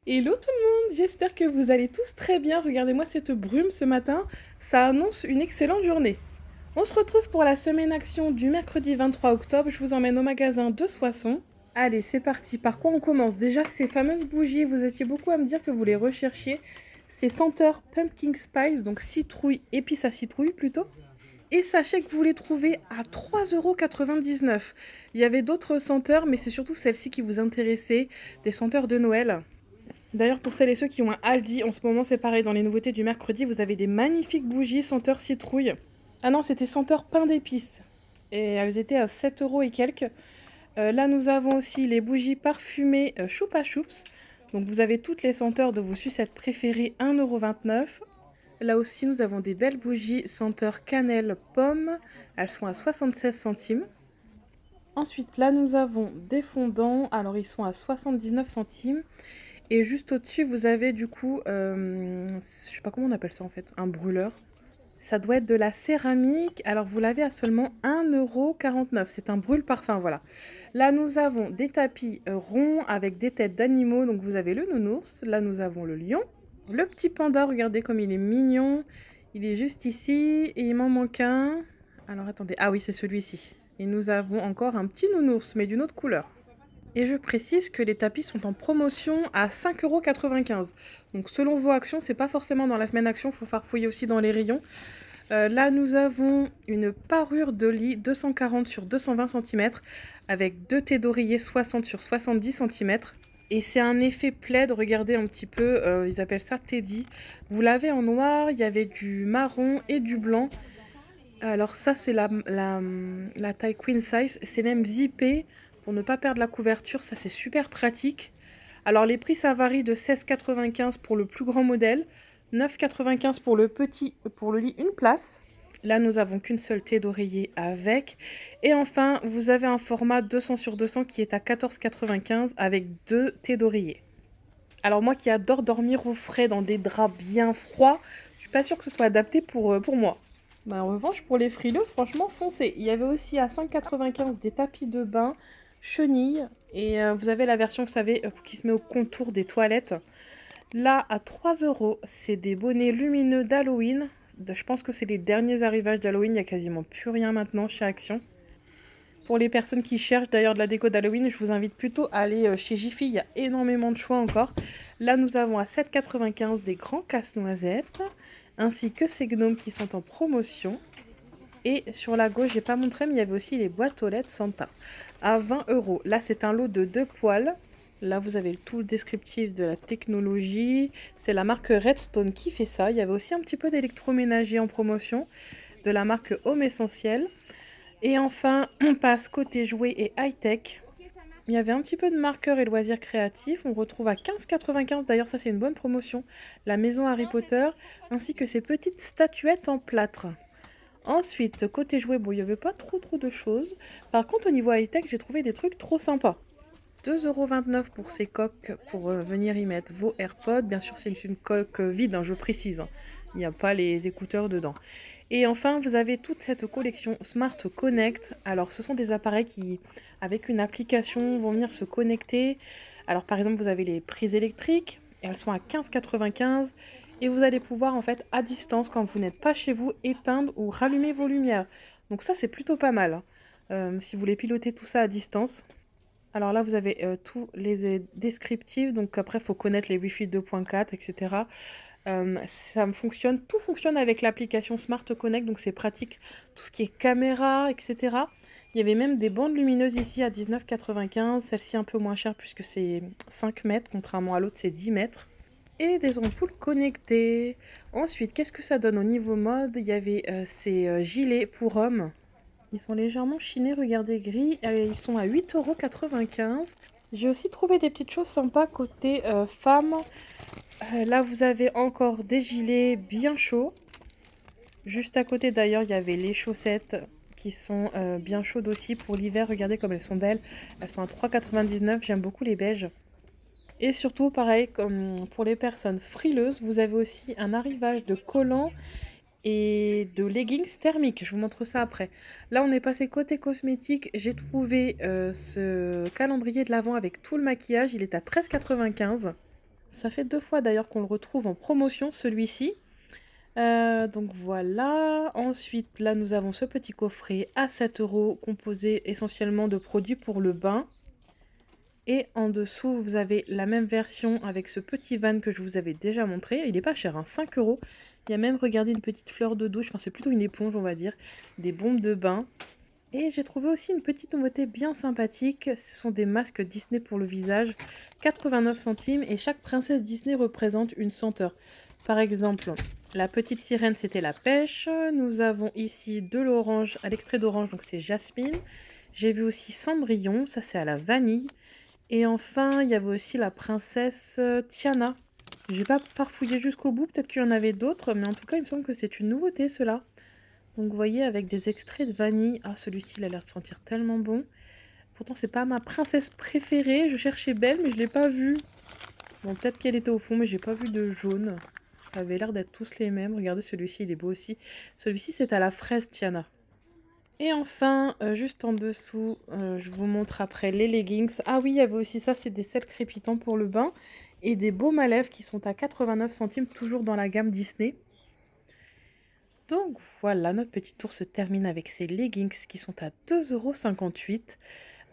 Hello tout le monde, j'espère que vous allez tous très bien. Regardez-moi cette brume ce matin, ça annonce une excellente journée. On se retrouve pour la semaine action du mercredi 23 octobre. Je vous emmène au magasin de Soissons. Allez, c'est parti. Par quoi on commence? Déjà, ces fameuses bougies, vous étiez beaucoup à me dire que vous les recherchiez. Ces senteurs Pumpkin Spice, donc citrouille, épice à citrouille plutôt. Et sachez que vous les trouvez à 3,99 €. Il y avait d'autres senteurs, mais c'est surtout celle-ci qui vous intéressait, des senteurs de Noël. D'ailleurs, pour celles et ceux qui ont un Aldi, en ce moment c'est pareil, dans les nouveautés du mercredi, vous avez des magnifiques bougies senteur citrouille. Ah non, c'était senteur pain d'épices. Et elles étaient à 7 € et quelques. Là, nous avons aussi les bougies parfumées Choupa Choups. Donc vous avez toutes les senteurs de vos sucettes préférées, 1,29 €. Là aussi, nous avons des belles bougies senteur cannelle pomme. Elles sont à 76 centimes. Ensuite, là, nous avons des fondants. Alors, ils sont à 79 centimes. Et juste au-dessus, vous avez du coup, je sais pas comment on appelle ça en fait, un brûleur. Ça doit être de la céramique. Alors vous l'avez à seulement 1,49 €. C'est un brûle-parfum, voilà. Là, nous avons des tapis ronds avec des têtes d'animaux. Donc vous avez le nounours. Là, nous avons le lion. Le petit panda, regardez comme il est mignon. Il est juste ici. Et il m'en manque un. Alors attendez. Ah oui, c'est celui-ci. Et nous avons encore un petit nounours, mais d'une autre couleur. Et je précise que les tapis sont en promotion à 5,95 €. Donc selon vos actions, c'est pas forcément dans la semaine action, il faut farfouiller aussi dans les rayons. Là, nous avons une parure de lit 240 sur 220 cm avec deux thés d'oreiller 60 sur 70 cm. Et c'est un effet plaid, regardez un petit peu, ils appellent ça teddy. Vous l'avez en noir, il y avait du marron et du blanc. Alors ça, c'est la taille queen size. C'est même zippé pour ne pas perdre la couverture. Ça, c'est super pratique. Alors les prix, ça varie de 16,95 € pour le plus grand modèle, 9,95 € pour le petit, pour le lit une place. Là, nous avons qu'une seule thé d'oreiller avec. Et enfin, vous avez un format 200 sur 200 qui est à 14,95 € avec deux thés d'oreiller. Alors moi qui adore dormir au frais dans des draps bien froids, je suis pas sûre que ce soit adapté pour moi. Bah, en revanche, pour les frileux, franchement, foncez. Il y avait aussi à 5,95 € des tapis de bain chenilles. Et vous avez la version, vous savez, qui se met au contour des toilettes. Là, à 3 €, c'est des bonnets lumineux d'Halloween. Je pense que c'est les derniers arrivages d'Halloween. Il n'y a quasiment plus rien maintenant chez Action. Pour les personnes qui cherchent d'ailleurs de la déco d'Halloween, je vous invite plutôt à aller chez Jiffy, il y a énormément de choix encore. Là, nous avons à 7,95 € des grands casse-noisettes, ainsi que ces gnomes qui sont en promotion. Et sur la gauche, j'ai pas montré, mais il y avait aussi les boîtes aux lettres Santa à 20 €. Là, c'est un lot de 2 poils. Là, vous avez tout le descriptif de la technologie. C'est la marque Redstone qui fait ça. Il y avait aussi un petit peu d'électroménager en promotion de la marque Home Essentiel. Et enfin, on passe côté jouets et high-tech. Il y avait un petit peu de marqueurs et loisirs créatifs. On retrouve à 15,95 €. D'ailleurs, ça, c'est une bonne promotion. La maison Harry Potter, ainsi que ces petites statuettes en plâtre. Ensuite, côté jouets, bon, il n'y avait pas trop de choses. Par contre, au niveau high-tech, j'ai trouvé des trucs trop sympas. 2,29 € pour ces coques pour venir y mettre vos AirPods. Bien sûr, c'est une coque vide, hein, je précise, hein. Il n'y a pas les écouteurs dedans. Et enfin, vous avez toute cette collection Smart Connect. Alors, ce sont des appareils qui, avec une application, vont venir se connecter. Alors, par exemple, vous avez les prises électriques. Elles sont à 15,95 € et vous allez pouvoir, en fait, à distance, quand vous n'êtes pas chez vous, éteindre ou rallumer vos lumières. Donc ça, c'est plutôt pas mal, hein, si vous voulez piloter tout ça à distance. Alors là, vous avez tous les descriptifs. Donc après, il faut connaître les Wi-Fi 2.4, etc. Ça me fonctionne, tout fonctionne avec l'application Smart Connect, donc c'est pratique. Tout ce qui est caméra, etc. Il y avait même des bandes lumineuses ici à 19,95 €. Celle-ci un peu moins chère puisque c'est 5 mètres, contrairement à l'autre, c'est 10 mètres. Et des ampoules connectées. Ensuite, qu'est-ce que ça donne au niveau mode? Il y avait ces gilets pour hommes. Ils sont légèrement chinés, regardez gris. Ils sont à 8,95 €. J'ai aussi trouvé des petites choses sympas côté femmes. Là, vous avez encore des gilets bien chauds. Juste à côté, d'ailleurs, il y avait les chaussettes qui sont bien chaudes aussi pour l'hiver. Regardez comme elles sont belles. Elles sont à 3,99 €. J'aime beaucoup les beiges. Et surtout, pareil, comme pour les personnes frileuses, vous avez aussi un arrivage de collants et de leggings thermiques. Je vous montre ça après. Là, on est passé côté cosmétique. J'ai trouvé ce calendrier de l'Avent avec tout le maquillage. Il est à 13,95 €. Ça fait 2 fois d'ailleurs qu'on le retrouve en promotion, celui-ci. Donc voilà. Ensuite, là, nous avons ce petit coffret à 7 € composé essentiellement de produits pour le bain. Et en dessous, vous avez la même version avec ce petit van que je vous avais déjà montré. Il n'est pas cher, hein, 5 €. Il y a même, regardez, une petite fleur de douche. Enfin, c'est plutôt une éponge, on va dire. Des bombes de bain. Et j'ai trouvé aussi une petite nouveauté bien sympathique. Ce sont des masques Disney pour le visage. 89 centimes. Et chaque princesse Disney représente une senteur. Par exemple, la petite sirène, c'était la pêche. Nous avons ici de l'orange, à l'extrait d'orange, donc c'est Jasmine. J'ai vu aussi Cendrillon, ça c'est à la vanille. Et enfin, il y avait aussi la princesse Tiana. J'ai pas farfouillé jusqu'au bout, peut-être qu'il y en avait d'autres, mais en tout cas, il me semble que c'est une nouveauté, cela. Donc, vous voyez, avec des extraits de vanille. Ah, celui-ci, il a l'air de sentir tellement bon. Pourtant, c'est pas ma princesse préférée. Je cherchais Belle, mais je l'ai pas vue. Bon, peut-être qu'elle était au fond, mais j'ai pas vu de jaune. Ça avait l'air d'être tous les mêmes. Regardez, celui-ci, il est beau aussi. Celui-ci, c'est à la fraise Tiana. Et enfin, juste en dessous, je vous montre après les leggings. Ah oui, il y avait aussi ça, c'est des sels crépitants pour le bain. Et des baumes à lèvres qui sont à 89 centimes, toujours dans la gamme Disney. Donc voilà, notre petit tour se termine avec ces leggings qui sont à 2,58 €.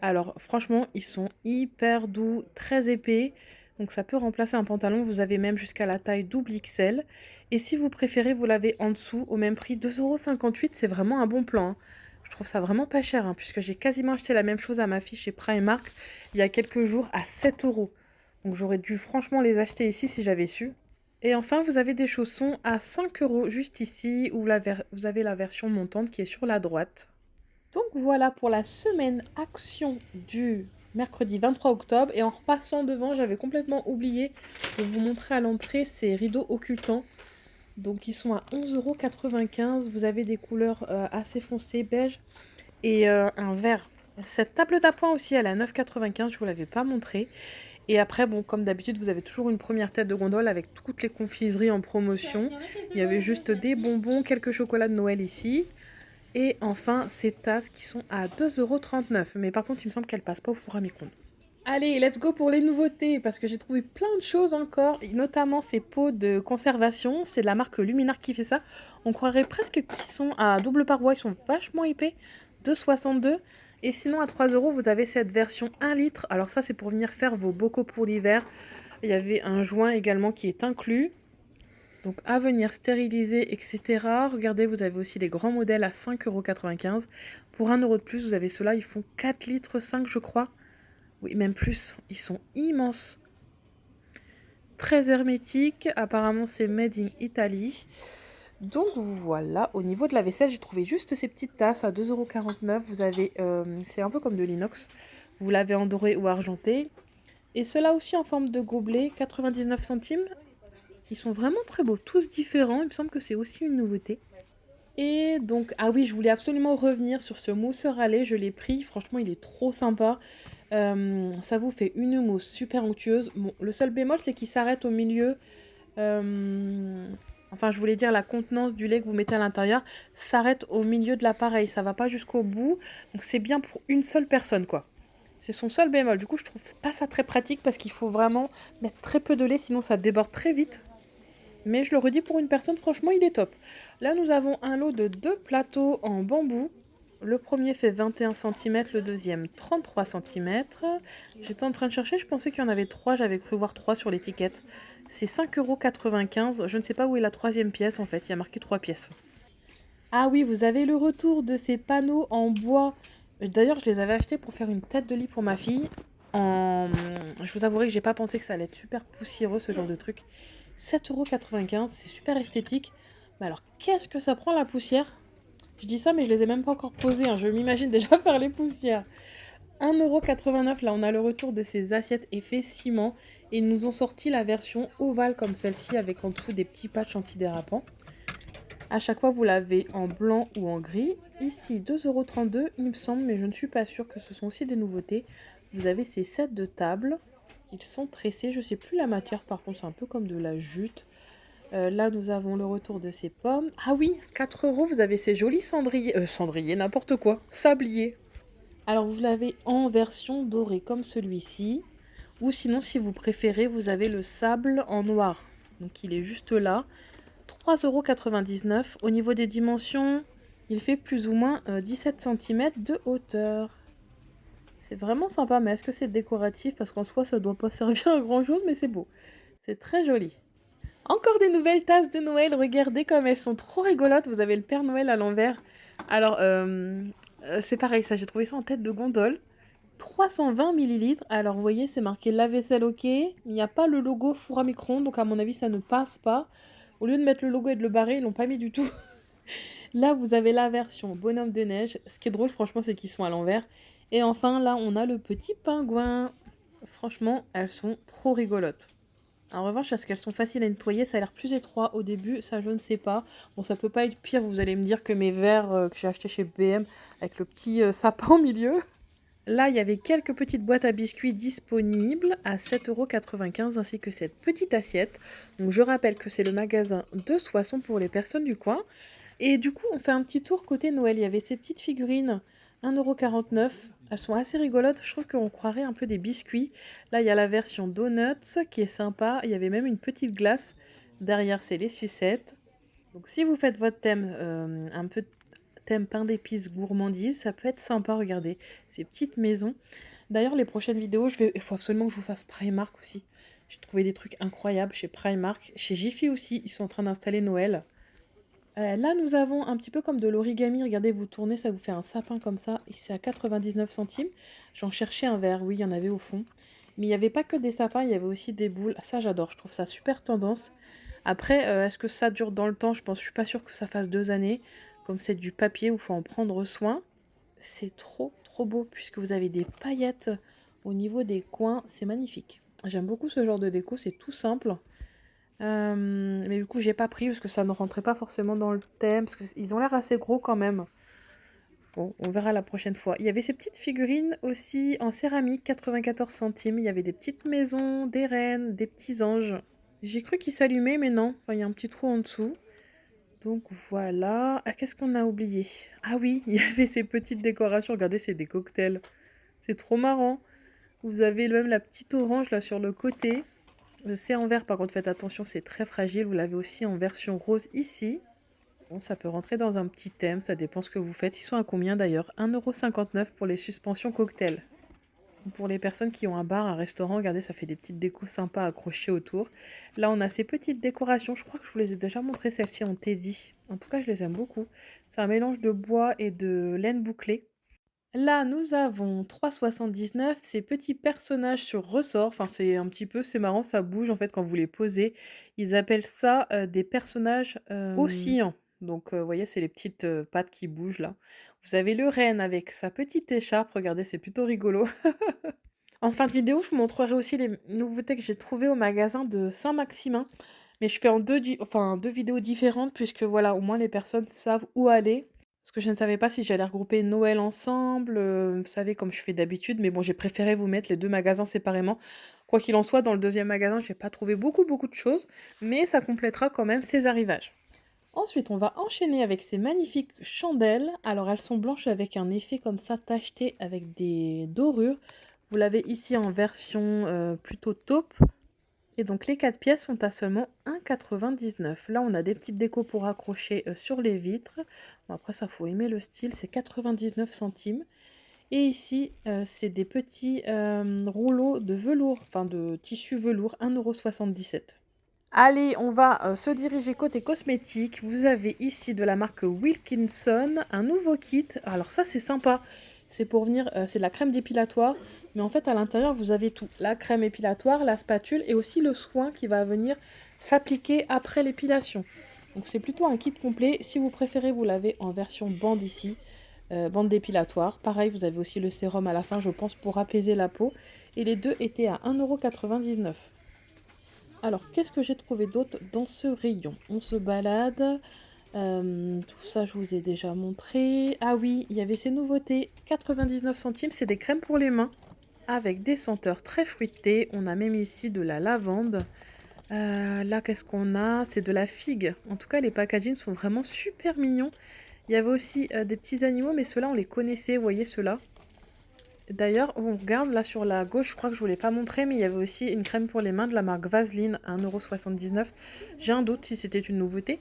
Alors franchement, ils sont hyper doux, très épais. Donc ça peut remplacer un pantalon. Vous avez même jusqu'à la taille double XL. Et si vous préférez, vous l'avez en dessous au même prix, 2,58 €. C'est vraiment un bon plan, hein. Je trouve ça vraiment pas cher, hein, puisque j'ai quasiment acheté la même chose à ma fille chez Primark il y a quelques jours à 7 €. Donc j'aurais dû franchement les acheter ici si j'avais su. Et enfin, vous avez des chaussons à 5 € juste ici, où vous avez la version montante qui est sur la droite. Donc voilà pour la semaine action du mercredi 23 octobre. Et en repassant devant, j'avais complètement oublié de vous montrer à l'entrée ces rideaux occultants. Donc ils sont à 11,95 €. Vous avez des couleurs assez foncées, beige et un vert. Cette table d'appoint aussi, elle est à 9,95 €, je vous l'avais pas montré. Et après, bon, comme d'habitude, vous avez toujours une première tête de gondole avec toutes les confiseries en promotion. Il y avait juste des bonbons, quelques chocolats de Noël ici. Et enfin, ces tasses qui sont à 2,39 €. Mais par contre, il me semble qu'elles passent pas au four à micro-ondes. Allez, let's go pour les nouveautés, parce que j'ai trouvé plein de choses encore, et notamment ces pots de conservation. C'est de la marque Luminar qui fait ça. On croirait presque qu'ils sont à double paroi, ils sont vachement épais, 2,62 €. Et sinon, à 3 €, vous avez cette version 1 litre. Alors ça, c'est pour venir faire vos bocaux pour l'hiver. Il y avait un joint également qui est inclus. Donc à venir stériliser, etc. Regardez, vous avez aussi les grands modèles à 5,95 €. Pour 1 € de plus, vous avez ceux-là, ils font 4 litres 5, je crois. Oui, même plus. Ils sont immenses. Très hermétiques. Apparemment, c'est made in Italy. Donc voilà, au niveau de la vaisselle, j'ai trouvé juste ces petites tasses à 2,49 €. Vous avez, c'est un peu comme de l'inox. Vous l'avez en doré ou argenté. Et ceux-là aussi en forme de gobelet, 99 centimes. Ils sont vraiment très beaux, tous différents. Il me semble que c'est aussi une nouveauté. Et donc, ah oui, je voulais absolument revenir sur ce mousseur à lait. Je l'ai pris. Franchement, il est trop sympa. Ça vous fait une mousse super onctueuse. Bon, le seul bémol, c'est qu'il s'arrête au milieu. Enfin, je voulais dire la contenance du lait que vous mettez à l'intérieur s'arrête au milieu de l'appareil. Ça va pas jusqu'au bout. Donc, c'est bien pour une seule personne, quoi. C'est son seul bémol. Du coup, je trouve pas ça très pratique parce qu'il faut vraiment mettre très peu de lait, sinon ça déborde très vite. Mais je le redis, pour une personne, franchement, il est top. Là, nous avons un lot de 2 plateaux en bambou. Le premier fait 21 cm, le deuxième 33 cm. J'étais en train de chercher, je pensais qu'il y en avait 3, j'avais cru voir 3 sur l'étiquette. C'est 5,95 €. Je ne sais pas où est la troisième pièce en fait, il y a marqué 3 pièces. Ah oui, vous avez le retour de ces panneaux en bois. D'ailleurs, je les avais achetés pour faire une tête de lit pour ma fille. Je vous avouerai que j'ai pas pensé que ça allait être super poussiéreux ce genre de truc. 7,95 €, c'est super esthétique. Mais alors, qu'est-ce que ça prend la poussière? Je dis ça, mais je les ai même pas encore posés, hein. Je m'imagine déjà faire les poussières. 1,89 €, là on a le retour de ces assiettes effet ciment. Et ils nous ont sorti la version ovale comme celle-ci avec en dessous des petits patchs antidérapants. À chaque fois vous l'avez en blanc ou en gris. Ici 2,32 € il me semble, mais je ne suis pas sûre que ce sont aussi des nouveautés. Vous avez ces sets de table. Ils sont tressés, je sais plus la matière par contre, c'est un peu comme de la jute. Là, nous avons le retour de ces pommes. Ah oui, 4 €, vous avez ces jolis cendriers. Cendriers, n'importe quoi. Sabliers. Alors, vous l'avez en version dorée, comme celui-ci. Ou sinon, si vous préférez, vous avez le sable en noir. Donc il est juste là. 3,99 €. Au niveau des dimensions, il fait plus ou moins 17 cm de hauteur. C'est vraiment sympa, mais est-ce que c'est décoratif? Parce qu'en soi, ça doit pas servir à grand chose, mais c'est beau. C'est très joli. Encore des nouvelles tasses de Noël, regardez comme elles sont trop rigolotes. Vous avez le Père Noël à l'envers. Alors, c'est pareil, ça, j'ai trouvé ça en tête de gondole. 320 millilitres. Alors, vous voyez, c'est marqué lave-vaisselle OK. Il n'y a pas le logo four à micro-ondes, donc à mon avis, ça ne passe pas. Au lieu de mettre le logo et de le barrer, ils l'ont pas mis du tout. Là, vous avez la version bonhomme de neige. Ce qui est drôle, franchement, c'est qu'ils sont à l'envers. Et enfin, là, on a le petit pingouin. Franchement, elles sont trop rigolotes. En revanche, est-ce qu'elles sont faciles à nettoyer? Ça a l'air plus étroit au début, ça je ne sais pas. Bon, ça peut pas être pire, vous allez me dire que mes verres que j'ai achetés chez BM avec le petit sapin au milieu. Là, il y avait quelques petites boîtes à biscuits disponibles à 7,95 € ainsi que cette petite assiette. Donc je rappelle que c'est le magasin de Soissons pour les personnes du coin. Et du coup, on fait un petit tour côté Noël. Il y avait ces petites figurines, 1,49 €. Elles sont assez rigolotes. Je trouve qu'on croirait un peu des biscuits. Là, il y a la version donuts qui est sympa. Il y avait même une petite glace. Derrière, c'est les sucettes. Donc, si vous faites votre thème, un peu thème pain d'épices gourmandise, ça peut être sympa. Regardez ces petites maisons. D'ailleurs, les prochaines vidéos, il faut absolument que je vous fasse Primark aussi. J'ai trouvé des trucs incroyables chez Primark. Chez Jiffy aussi, ils sont en train d'installer Noël. Là, nous avons un petit peu comme de l'origami. Regardez, vous tournez, ça vous fait un sapin comme ça. Et c'est à 99 centimes. J'en cherchais un verre, oui, il y en avait au fond. Mais il n'y avait pas que des sapins, il y avait aussi des boules. Ça, j'adore, je trouve ça super tendance. Après, est-ce que ça dure dans le temps? Je suis pas sûre que ça fasse 2 années. Comme c'est du papier, il faut en prendre soin. C'est trop, trop beau, puisque vous avez des paillettes au niveau des coins. C'est magnifique. J'aime beaucoup ce genre de déco, c'est tout simple. Mais du coup, j'ai pas pris parce que ça ne rentrait pas forcément dans le thème, parce qu'ils ont l'air assez gros quand même. Bon, on verra la prochaine fois. Il y avait ces petites figurines aussi en céramique, 94 centimes. Il y avait des petites maisons, des reines, des petits anges. J'ai cru qu'ils s'allumaient, mais non. Enfin, il y a un petit trou en dessous. Donc voilà. Ah, qu'est-ce qu'on a oublié? Ah oui, il y avait ces petites décorations. Regardez, c'est des cocktails. C'est trop marrant. Vous avez même la petite orange là sur le côté. C'est en verre, par contre, faites attention, c'est très fragile. Vous l'avez aussi en version rose ici. Bon, ça peut rentrer dans un petit thème, ça dépend ce que vous faites. Ils sont à combien d'ailleurs? 1,59 € pour les suspensions cocktail. Pour les personnes qui ont un bar, un restaurant, regardez, ça fait des petites décos sympas accrochées autour. Là, on a ces petites décorations. Je crois que je vous les ai déjà montrées, celles-ci en teddy. En tout cas, je les aime beaucoup. C'est un mélange de bois et de laine bouclée. Là, nous avons 3,79 €, ces petits personnages sur ressort. Enfin, c'est un petit peu, c'est marrant, ça bouge en fait quand vous les posez. Ils appellent ça des personnages oscillants. Donc, vous voyez, c'est les petites pattes qui bougent là. Vous avez le renne avec sa petite écharpe. Regardez, c'est plutôt rigolo. En fin de vidéo, je vous montrerai aussi les nouveautés que j'ai trouvées au magasin de Saint-Maximin. Mais je fais en deux vidéos différentes puisque voilà, au moins les personnes savent où aller. Parce que je ne savais pas si j'allais regrouper Noël ensemble, vous savez, comme je fais d'habitude, mais bon, j'ai préféré vous mettre les 2 magasins séparément. Quoi qu'il en soit, dans le deuxième magasin, j'ai pas trouvé beaucoup, beaucoup de choses, mais ça complétera quand même ces arrivages. Ensuite, on va enchaîner avec ces magnifiques chandelles. Alors, elles sont blanches avec un effet comme ça, tacheté avec des dorures. Vous l'avez ici en version plutôt taupe. Et donc les 4 pièces sont à seulement 1,99 €. Là, on a des petites décos pour accrocher sur les vitres. Bon, après, ça, faut aimer le style, c'est 99 centimes. Et ici, c'est des petits rouleaux de velours, enfin de tissu velours, 1,77 €. Allez, on va se diriger côté cosmétique. Vous avez ici de la marque Wilkinson un nouveau kit. Alors ça, c'est sympa. C'est pour venir, c'est de la crème dépilatoire. Mais en fait, à l'intérieur, vous avez tout. La crème épilatoire, la spatule et aussi le soin qui va venir s'appliquer après l'épilation. Donc c'est plutôt un kit complet. Si vous préférez, vous l'avez en version bande ici. Bande dépilatoire. Pareil, vous avez aussi le sérum à la fin, je pense, pour apaiser la peau. Et les deux étaient à 1,99 €. Alors, qu'est-ce que j'ai trouvé d'autre dans ce rayon? On se balade. Tout ça, je vous ai déjà montré. Ah oui, il y avait ces nouveautés. 99 centimes, c'est des crèmes pour les mains. Avec des senteurs très fruitées. On a même ici de la lavande. Là, qu'est-ce qu'on a? C'est de la figue. En tout cas, les packagings sont vraiment super mignons. Il y avait aussi des petits animaux, mais ceux-là, on les connaissait. Vous voyez ceux-là? D'ailleurs, on regarde là sur la gauche, je crois que je ne vous l'ai pas montré, mais il y avait aussi une crème pour les mains de la marque Vaseline à 1,79 €. J'ai un doute si c'était une nouveauté.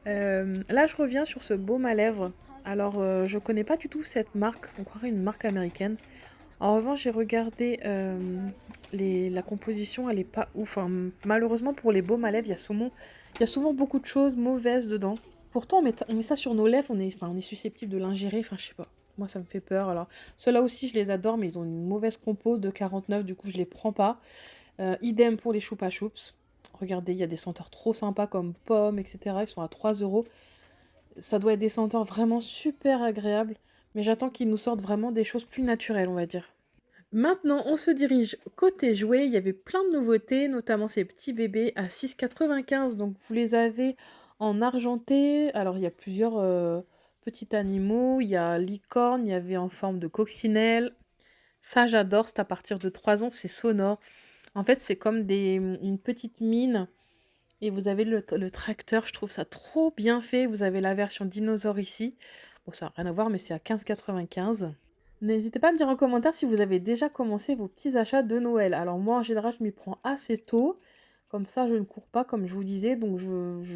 Là, je reviens sur ce baume à lèvres. Alors, je connais pas du tout cette marque, on croirait une marque américaine. En revanche, j'ai regardé la composition, elle est pas ouf, hein. Malheureusement, pour les baumes à lèvres, il y a souvent beaucoup de choses mauvaises dedans. Pourtant, on met ça sur nos lèvres, on est susceptible de l'ingérer, enfin, je sais pas. Moi, ça me fait peur. Alors, ceux-là aussi, je les adore, mais ils ont une mauvaise compo de 49, du coup, je les prends pas. Idem pour les choupa choups. Regardez, il y a des senteurs trop sympas comme pommes, etc. Ils sont à 3 euros. Ça doit être des senteurs vraiment super agréables, mais j'attends qu'ils nous sortent vraiment des choses plus naturelles, on va dire. Maintenant, on se dirige côté jouets. Il y avait plein de nouveautés, notamment ces petits bébés à 6,95 €. Donc, vous les avez en argenté. Alors, il y a plusieurs petits animaux. Il y a licorne, il y avait en forme de coccinelle. Ça, j'adore. C'est à partir de 3 ans, c'est sonore. En fait, c'est comme une petite mine. Et vous avez le tracteur. Je trouve ça trop bien fait. Vous avez la version dinosaure ici. Bon, ça n'a rien à voir, mais c'est à 15,95 €. N'hésitez pas à me dire en commentaire si vous avez déjà commencé vos petits achats de Noël. Alors moi, en général, je m'y prends assez tôt. Comme ça, je ne cours pas, comme je vous disais. Donc,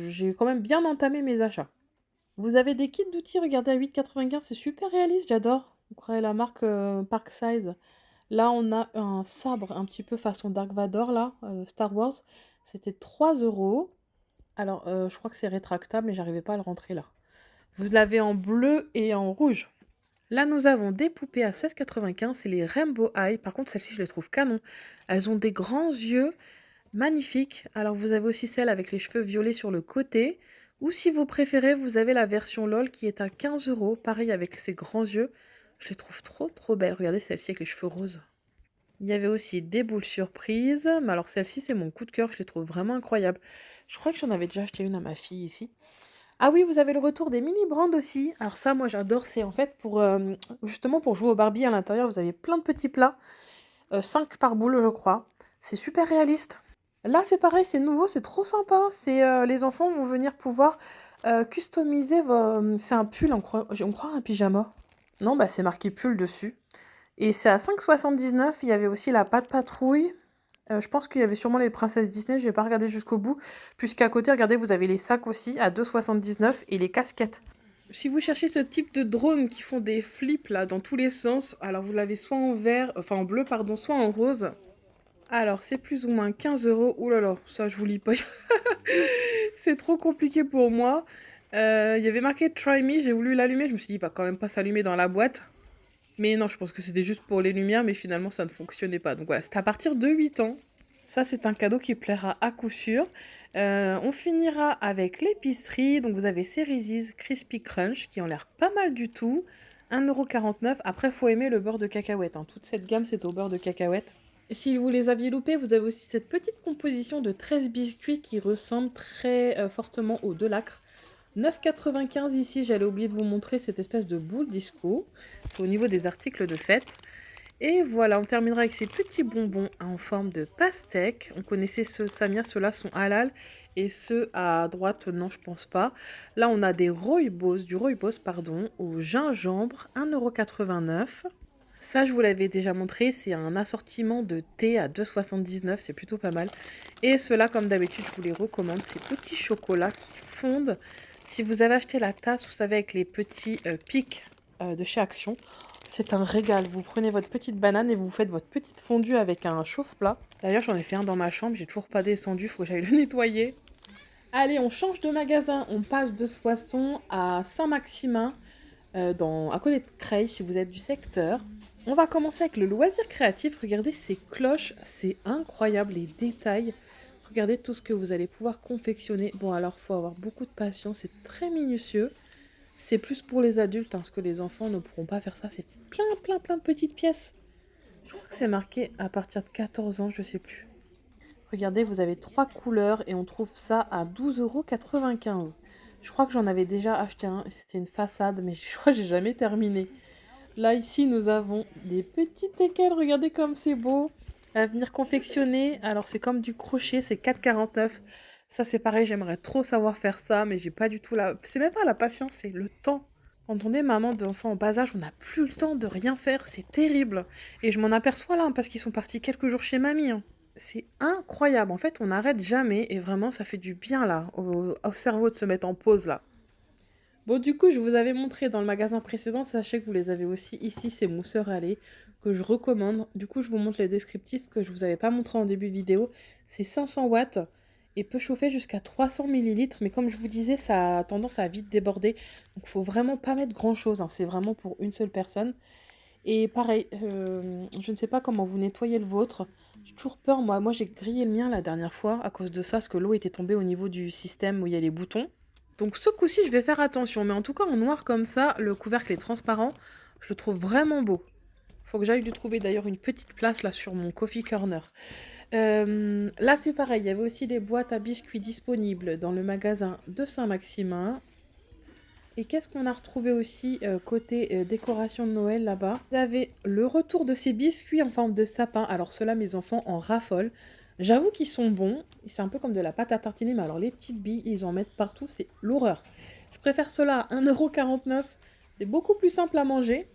j'ai quand même bien entamé mes achats. Vous avez des kits d'outils, regardez, à 8,95 €. C'est super réaliste, j'adore. Vous croyez la marque Park Size. Là, on a un sabre un petit peu façon Dark Vador, là, Star Wars. C'était 3 euros. Alors, je crois que c'est rétractable, mais j'arrivais pas à le rentrer là. Vous l'avez en bleu et en rouge. Là, nous avons des poupées à 16,95, c'est les Rainbow Eye. Par contre, celles-ci, je les trouve canon. Elles ont des grands yeux magnifiques. Alors, vous avez aussi celle avec les cheveux violets sur le côté. Ou si vous préférez, vous avez la version LOL qui est à 15 euros. Pareil, avec ses grands yeux. Je les trouve trop, trop belles. Regardez celle-ci avec les cheveux roses. Il y avait aussi des boules surprises. Mais alors, celle-ci, c'est mon coup de cœur. Je les trouve vraiment incroyables. Je crois que j'en avais déjà acheté une à ma fille ici. Ah oui, vous avez le retour des mini brands aussi. Alors ça, moi j'adore, c'est en fait pour justement pour jouer au Barbie à l'intérieur, vous avez plein de petits plats, 5 par boule je crois. C'est super réaliste. Là c'est pareil, c'est nouveau, c'est trop sympa. C'est les enfants vont venir pouvoir customiser c'est un pull, on croit un pyjama. Non, bah c'est marqué pull dessus. Et c'est à 5,79 €. Il y avait aussi la pâte patrouille. Je pense qu'il y avait sûrement les princesses Disney, je n'ai pas regardé jusqu'au bout. Puisqu'à côté, regardez, vous avez les sacs aussi à 2,79 € et les casquettes. Si vous cherchez ce type de drones qui font des flips là dans tous les sens, alors vous l'avez soit en vert, enfin en bleu pardon, soit en rose. Alors c'est plus ou moins 15 euros. Ouh là là, ça je vous lis pas. C'est trop compliqué pour moi. Il y avait marqué Try Me, j'ai voulu l'allumer, je me suis dit il va quand même pas s'allumer dans la boîte. Mais non, je pense que c'était juste pour les lumières, mais finalement ça ne fonctionnait pas. Donc voilà, c'est à partir de 8 ans. Ça, c'est un cadeau qui plaira à coup sûr. On finira avec l'épicerie. Donc vous avez ces Reese's Crispy Crunch qui ont l'air pas mal du tout. 1,49 €. Après, faut aimer le beurre de cacahuète, hein. Toute cette gamme, c'est au beurre de cacahuète. Et si vous les aviez loupés, vous avez aussi cette petite composition de 13 biscuits qui ressemble très fortement aux Delacre. 9,95 € ici, j'allais oublier de vous montrer cette espèce de boule disco. C'est au niveau des articles de fête. Et voilà, on terminera avec ces petits bonbons en forme de pastèque. On connaissait ceux, Samia, ceux-là sont halal. Et ceux à droite, non, je pense pas. Là, on a du rooibos, pardon, au gingembre, 1,89 €. Ça, je vous l'avais déjà montré, c'est un assortiment de thé à 2,79 €, c'est plutôt pas mal. Et ceux-là, comme d'habitude, je vous les recommande, ces petits chocolats qui fondent. Si vous avez acheté la tasse, vous savez, avec les petits pics de chez Action, c'est un régal. Vous prenez votre petite banane et vous faites votre petite fondue avec un chauffe-plat. D'ailleurs, j'en ai fait un dans ma chambre, j'ai toujours pas descendu, faut que j'aille le nettoyer. Allez, on change de magasin, on passe de Soissons à Saint-Maximin, à côté de Creil, si vous êtes du secteur. On va commencer avec le loisir créatif. Regardez ces cloches, c'est incroyable les détails. Regardez tout ce que vous allez pouvoir confectionner. Bon, alors, faut avoir beaucoup de patience, c'est très minutieux. C'est plus pour les adultes, hein, parce que les enfants ne pourront pas faire ça. C'est plein, plein, plein de petites pièces. Je crois que c'est marqué à partir de 14 ans, je sais plus. Regardez, vous avez 3 couleurs et on trouve ça à 12,95 €. Je crois que j'en avais déjà acheté un, c'était une façade, mais je crois que j'ai jamais terminé. Là, ici, nous avons des petites équelles. Regardez comme c'est beau. À venir confectionner. Alors, c'est comme du crochet, c'est 4,49 €. Ça, c'est pareil, j'aimerais trop savoir faire ça, mais j'ai pas du tout la... C'est même pas la patience, c'est le temps. Quand on est maman d'enfants en bas âge, on n'a plus le temps de rien faire, c'est terrible. Et je m'en aperçois là, hein, parce qu'ils sont partis quelques jours chez mamie, hein. C'est incroyable, en fait, on n'arrête jamais et vraiment, ça fait du bien là, au cerveau de se mettre en pause là. Bon, du coup, je vous avais montré dans le magasin précédent, sachez que vous les avez aussi ici, ces mousseurs à lait que je recommande. Du coup, je vous montre les descriptifs que je vous avais pas montré en début de vidéo. C'est 500 watts et peut chauffer jusqu'à 300 millilitres, mais comme je vous disais, ça a tendance à vite déborder. Donc, il faut vraiment pas mettre grand-chose, hein. C'est vraiment pour une seule personne. Et pareil, je ne sais pas comment vous nettoyez le vôtre. J'ai toujours peur, moi j'ai grillé le mien la dernière fois à cause de ça, parce que l'eau était tombée au niveau du système où il y a les boutons. Donc ce coup-ci, je vais faire attention. Mais en tout cas, en noir comme ça, le couvercle est transparent. Je le trouve vraiment beau. Faut que j'aille lui trouver d'ailleurs une petite place là sur mon coffee corner. Là, c'est pareil. Il y avait aussi des boîtes à biscuits disponibles dans le magasin de Saint-Maximin. Et qu'est-ce qu'on a retrouvé aussi côté décoration de Noël là-bas? Vous avez le retour de ces biscuits en forme de sapin. Alors ceux-là, mes enfants en raffolent. J'avoue qu'ils sont bons. C'est un peu comme de la pâte à tartiner, mais alors les petites billes, ils en mettent partout. C'est l'horreur. Je préfère ceux-là à 1,49 €. C'est beaucoup plus simple à manger.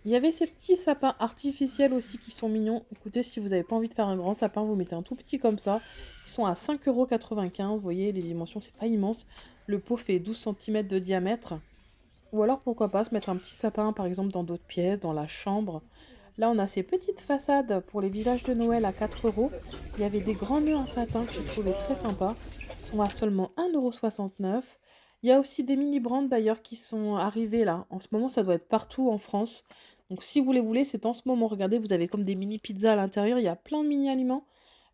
Il y avait ces petits sapins artificiels aussi qui sont mignons. Écoutez, si vous n'avez pas envie de faire un grand sapin, vous mettez un tout petit comme ça. Ils sont à 5,95 €. Vous voyez, les dimensions, c'est pas immense. Le pot fait 12 cm de diamètre. Ou alors pourquoi pas se mettre un petit sapin par exemple dans d'autres pièces, dans la chambre. Là on a ces petites façades pour les villages de Noël à 4 €. Il y avait des grands nœuds en satin que j'ai trouvé très sympa. Ils sont à seulement 1,69 €. Il y a aussi des mini brands d'ailleurs qui sont arrivés là. En ce moment ça doit être partout en France. Donc si vous les voulez, c'est en ce moment. Regardez, vous avez comme des mini pizzas à l'intérieur. Il y a plein de mini aliments.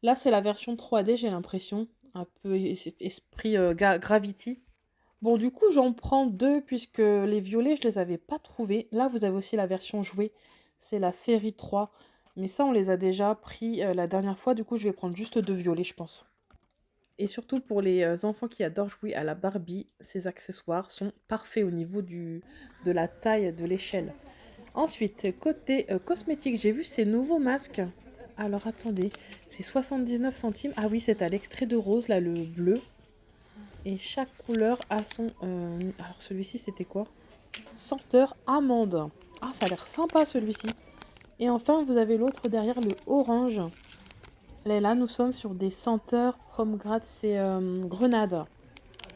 Là c'est la version 3D, j'ai l'impression. Un peu esprit Gravity. Bon, du coup, j'en prends deux puisque les violets, je les avais pas trouvés. Là, vous avez aussi la version jouée. C'est la série 3. Mais ça, on les a déjà pris la dernière fois. Du coup, je vais prendre juste deux violets, je pense. Et surtout pour les enfants qui adorent jouer à la Barbie, ces accessoires sont parfaits au niveau de la taille de l'échelle. Ensuite, côté cosmétique, j'ai vu ces nouveaux masques. Alors, attendez, c'est 79 centimes. Ah oui, c'est à l'extrait de rose, là, le bleu. Et chaque couleur a son... Alors celui-ci c'était quoi? Senteur amande. Ah, ça a l'air sympa celui-ci. Et enfin vous avez l'autre derrière, le orange. Là nous sommes sur des senteurs pomegranate, c'est grenade.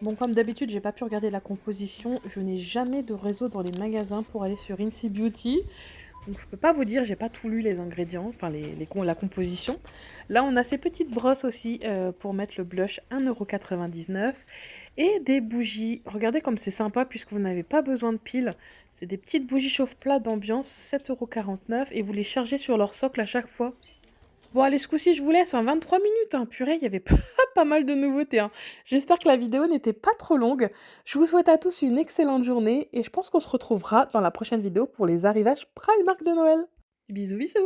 Bon, comme d'habitude j'ai pas pu regarder la composition. Je n'ai jamais de réseau dans les magasins pour aller sur Incy Beauty. Donc je peux pas vous dire, j'ai pas tout lu les ingrédients, enfin la composition. Là on a ces petites brosses aussi pour mettre le blush, 1,99 €. Et des bougies, regardez comme c'est sympa puisque vous n'avez pas besoin de piles. C'est des petites bougies chauffe-plat d'ambiance, 7,49 € et vous les chargez sur leur socle à chaque fois. Bon allez, ce coup-ci je vous laisse, hein, 23 minutes, hein. Purée, il y avait pas mal de nouveautés, hein. J'espère que la vidéo n'était pas trop longue. Je vous souhaite à tous une excellente journée et je pense qu'on se retrouvera dans la prochaine vidéo pour les arrivages Primark de Noël. Bisous bisous.